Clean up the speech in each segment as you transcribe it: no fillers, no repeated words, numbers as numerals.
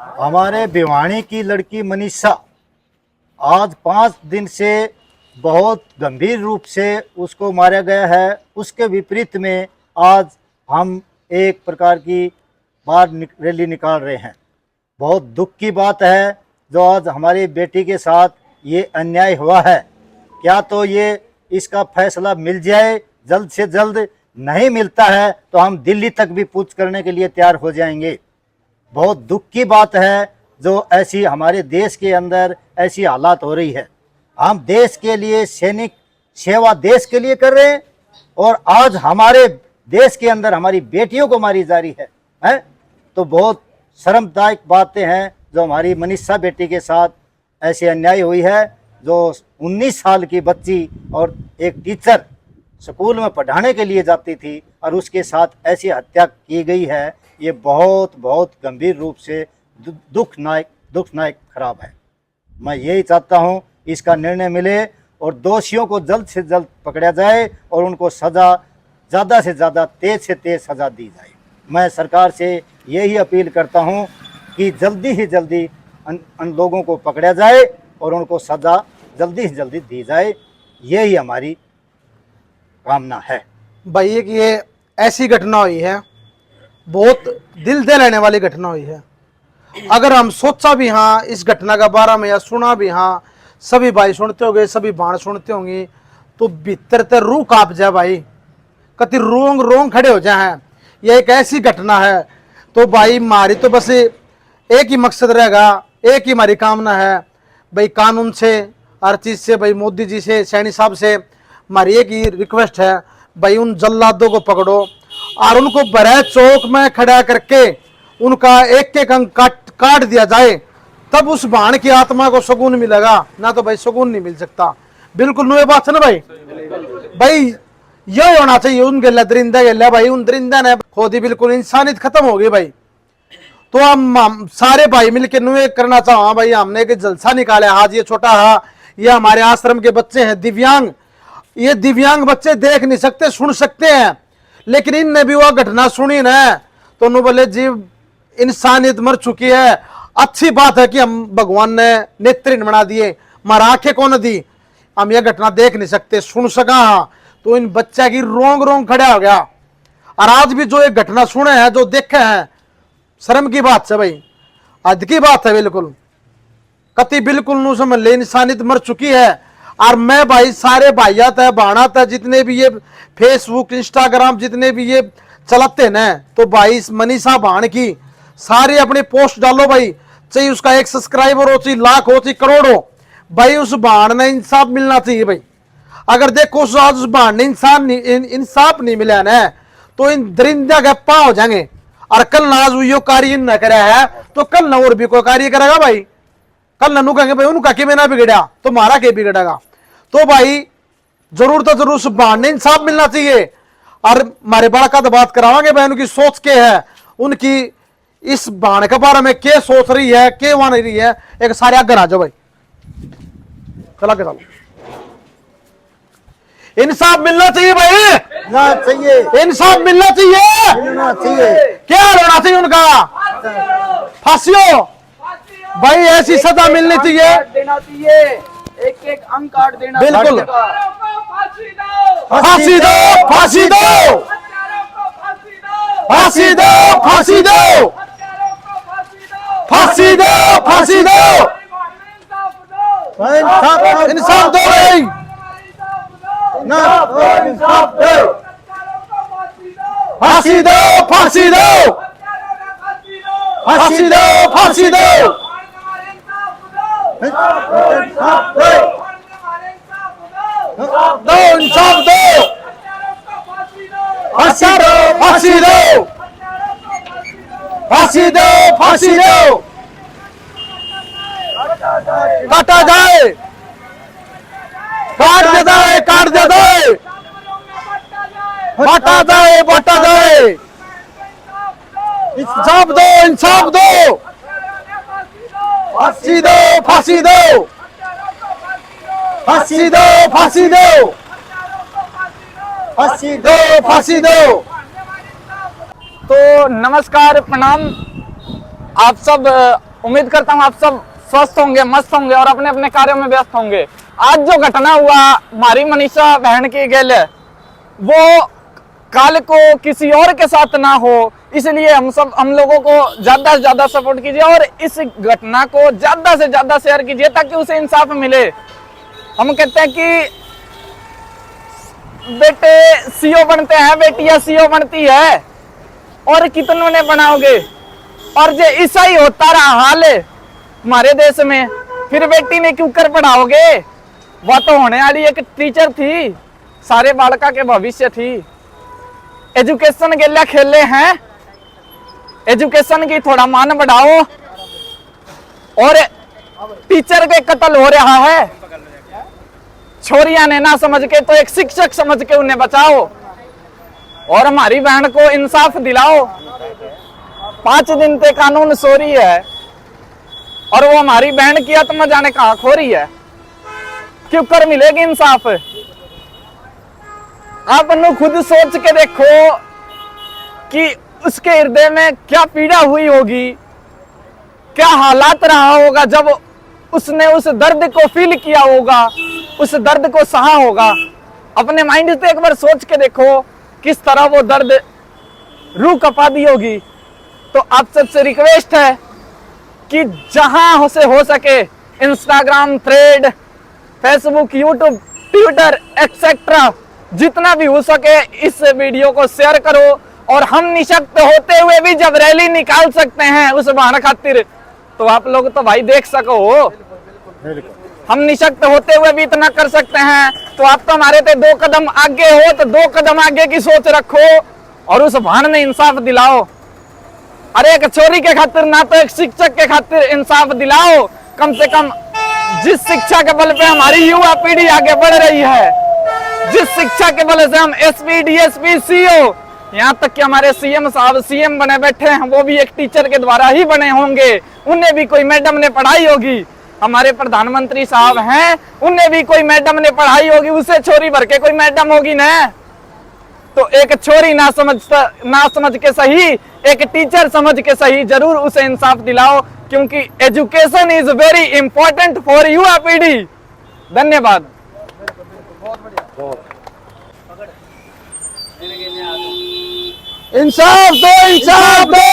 हमारे भिवानी की लड़की मनीषा आज 5 दिन से बहुत गंभीर रूप से उसको मारा गया है। उसके विपरीत में आज हम एक प्रकार की रैली निकाल रहे हैं। बहुत दुख की बात है जो आज हमारी बेटी के साथ ये अन्याय हुआ है। क्या तो ये इसका फैसला मिल जाए जल्द से जल्द, नहीं मिलता है तो हम दिल्ली तक भी पूछ करने के लिए तैयार हो जाएंगे। बहुत दुख की बात है जो ऐसी हमारे देश के अंदर ऐसी हालात हो रही है। हम देश के लिए सैनिक सेवा देश के लिए कर रहे हैं और आज हमारे देश के अंदर हमारी बेटियों को मारी जा रही है? तो बहुत शर्मदायक बातें हैं जो हमारी मनीषा बेटी के साथ ऐसी अन्याय हुई है। जो 19 साल की बच्ची और एक टीचर स्कूल में पढ़ाने के लिए जाती थी और उसके साथ ऐसी हत्या की गई है। ये बहुत बहुत गंभीर रूप से दुखनायक खराब है। मैं यही चाहता हूँ इसका निर्णय मिले और दोषियों को जल्द से जल्द पकड़ा जाए और उनको सज़ा ज़्यादा से ज़्यादा तेज से तेज सज़ा दी जाए। मैं सरकार से यही अपील करता हूँ कि जल्दी ही जल्दी उन लोगों को पकड़ा जाए और उनको सज़ा जल्दी से जल्दी दी जाए। यही हमारी कामना है। भाई कि ये ऐसी घटना हुई है, बहुत दिल दहलाने वाली घटना हुई है। अगर हम सोचा भी हाँ इस घटना का बारे में या सुना भी हाँ, सभी भाई सुनते होंगे, सभी बाण सुनते होंगे, तो भीतर ते रूह कांप जाए भाई, कति रोंग रोंग खड़े हो जाए। यह एक ऐसी घटना है तो भाई मारी तो बस एक ही मकसद रहेगा, एक ही हमारी कामना है भाई, कानून से हर चीज से भाई, मोदी जी से, सैनी साहब से हमारी एक ही रिक्वेस्ट है भाई, उन जल्लादों को पकड़ो और उनको बड़े चौक में खड़ा करके उनका एक एक अंग काट दिया जाए, तब उस बाण की आत्मा को सुकून मिलेगा। ना तो भाई सुकून नहीं मिल सकता। बिल्कुल नुए बात है ना भाई। भाई यही होना चाहिए। उन गला दरिंदा गला भाई, उन दरिंदा ने खुद ही बिल्कुल इंसानियत खत्म हो गई भाई। तो हम सारे भाई मिलकर नुए करना चाहो भाई, हमने एक जलसा निकाला आज। ये छोटा हा, ये हमारे आश्रम के बच्चे हैं दिव्यांग। ये दिव्यांग बच्चे देख नहीं सकते, सुन सकते हैं, लेकिन इनने भी वह घटना सुनी ना तो नु बोले जीव इंसानियत मर चुकी है। अच्छी बात है कि हम भगवान ने नेत्रीन बना दिए, हमारा आंखें कौन दी, हम यह घटना देख नहीं सकते, सुन सका हाँ, तो इन बच्चा की रोंग रोंग खड़ा हो गया। और आज भी जो एक घटना सुने हैं, जो देखे हैं, शर्म की बात है भाई, हद की बात है बिल्कुल। कति बिल्कुल नु समझ ले इंसानियत मर चुकी है। और मैं भाई सारे भाइयात है, बाणात है, जितने भी ये फेसबुक इंस्टाग्राम जितने भी ये चलाते न, तो भाई मनीषा बाण की सारे अपने पोस्ट डालो भाई, चाहे उसका एक सब्सक्राइबर हो, चाहे लाख हो, चाहे करोड़ हो, भाई उस बाण ने इंसाफ मिलना चाहिए भाई। अगर देखो आज उस बाण ने इंसाफ नहीं मिला ना तो इन दरिंदा के पा हो जाएंगे। और कल ना आज यो कार्य न करा है तो कल ना और भी कोई कार्य करेगा भाई। कल ननू कहेंगे भाई उनका के में ना बिगड़ा तो मारा के बिगड़ेगा। तो भाई जरूर तो जरूर उस बाण ने इंसाफ मिलना चाहिए। और हमारे बड़ा का तो बात करावांगे भाई, उनकी सोच के है, उनकी इस बाण के बारे में क्या सोच रही है, क्या मान रही है, एक सारे आगे आ जाओ भाई, चला के चलो। इंसाफ मिलना चाहिए भाई, ना चाहिए, इंसाफ मिलना चाहिए। क्या होना चाहिए उनका? फांसी हो भाई, ऐसी सजा मिलनी चाहिए, देना चाहिए, एक एक अंक काट देना। बिल्कुल फांसी दो, फांसी दो, फांसी दो, फांसी दो, फांसी दो, फांसी दो, फांसी दो, इंसाफ दो भाई, इंसाफ दो, फांसी दो, फांसी दो, फांसी दो, फांसी दो, दो इंसाफ दो, फांसी दो, फांसी दो, फांसी दो, फांसी दो, काटा जाए, काट दे जाए, काट दे जाए, बांटा जाए, बांटा जाए, इंसाफ दो, इंसाफ दो, फांसी दो, फांसी दो, फांसी दो, फांसी दो, फांसी दो, फांसी दो। तो नमस्कार, प्रणाम। आप सब उम्मीद करता हूँ आप सब स्वस्थ होंगे, मस्त होंगे और अपने अपने कार्यों में व्यस्त होंगे। आज जो घटना हुआ हमारी मनीषा बहन की गेल, वो कल को किसी और के साथ ना हो, इसलिए हम लोगों को ज्यादा से ज्यादा सपोर्ट कीजिए और इस घटना को ज्यादा से ज्यादा शेयर कीजिए ताकि उसे इंसाफ मिले। हम कहते हैं कि बेटे सीओ बनते हैं, बेटियां सीओ बनती है, और कितनों ने बनाओगे। और जो ऐसा ही होता रहा हाल हमारे देश में, फिर बेटी ने क्यों कर पढ़ाओगे। वह तो होने वाली एक टीचर थी, सारे बालका के भविष्य थी। एजुकेशन के लिए खेले हैं, एजुकेशन की थोड़ा मान बढ़ाओ। और टीचर के कत्ल हो रहा है, छोरियां ने ना समझ के तो एक शिक्षक समझ के उन्हें बचाओ और हमारी बहन को इंसाफ दिलाओ। 5 दिन से कानून सो रही है और वो हमारी बहन की आत्मा जाने कहां खो रही है। क्यों कर मिलेगी इंसाफ। आप खुद सोच के देखो कि उसके हृदय में क्या पीड़ा हुई होगी, क्या हालात रहा होगा जब उसने उस दर्द को फील किया होगा, उस दर्द को सहा होगा। अपने माइंड से एक बार सोच के देखो किस तरह वो दर्द रूह कपा दी होगी। तो आप सबसे रिक्वेस्ट है कि जहां से हो सके Instagram, thread, Facebook, YouTube, Twitter etcetera, जितना भी हो सके इस वीडियो को शेयर करो। और हम निशक्त होते हुए भी जब रैली निकाल सकते हैं उस बहन खातिर, तो आप लोग तो भाई देख सको। हम निशक्त होते हुए भी इतना कर सकते हैं, तो आप तो हमारे थे 2 कदम आगे हो, तो 2 कदम आगे की सोच रखो और उस बहन में इंसाफ दिलाओ। अरे एक छोरी के खातिर ना तो एक शिक्षक के खातिर इंसाफ दिलाओ। कम से कम जिस शिक्षा के बल पे हमारी युवा पीढ़ी आगे बढ़ रही है, जिस शिक्षा के बल से हम एसपी, डीएसपी, सीओ, यहाँ तक कि हमारे सीएम साहब सीएम बने बैठे हैं, वो भी एक टीचर के द्वारा ही बने होंगे। उन्हें भी कोई मैडम ने पढ़ाई होगी। हमारे प्रधानमंत्री साहब हैं, उन्हें भी कोई मैडम ने पढ़ाई होगी, उसे छोरी भर के कोई मैडम होगी ना। तो एक छोरी ना समझ के सही, एक टीचर समझ के सही, जरूर उसे इंसाफ दिलाओ, क्योंकि education is very important for युवा पीढ़ी। धन्यवाद। इंसाफ दो, इंसाफ दो,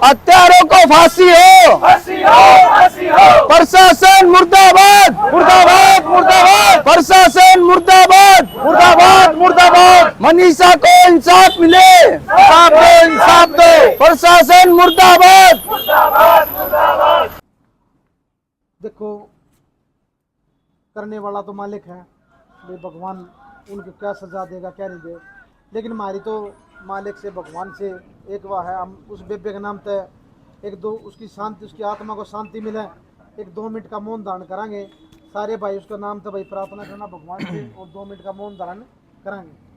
हत्यारों को फांसी हो, प्रशासन मुर्दाबाद, मुर्दाबाद, मुर्दाबाद, प्रशासन मुर्दाबाद, मुर्दाबाद, मुर्दाबाद, मनीषा को इंसाफ मिले, इंसाफ दो, इंसाफ दो, प्रशासन मुर्दाबाद। देखो, करने वाला तो मालिक है, भाई भगवान उनको क्या सजा देगा क्या नहीं दे, लेकिन हमारी तो मालिक से, भगवान से एक वाह है। हम उस बेबे के नाम पे उसकी शांति, उसकी आत्मा को शांति मिले, 1-2 मिनट का मौन धारण करांगे सारे भाई। उसका नाम तो भाई प्रार्थना करना भगवान से और 2 मिनट का मौन धारण करांगे।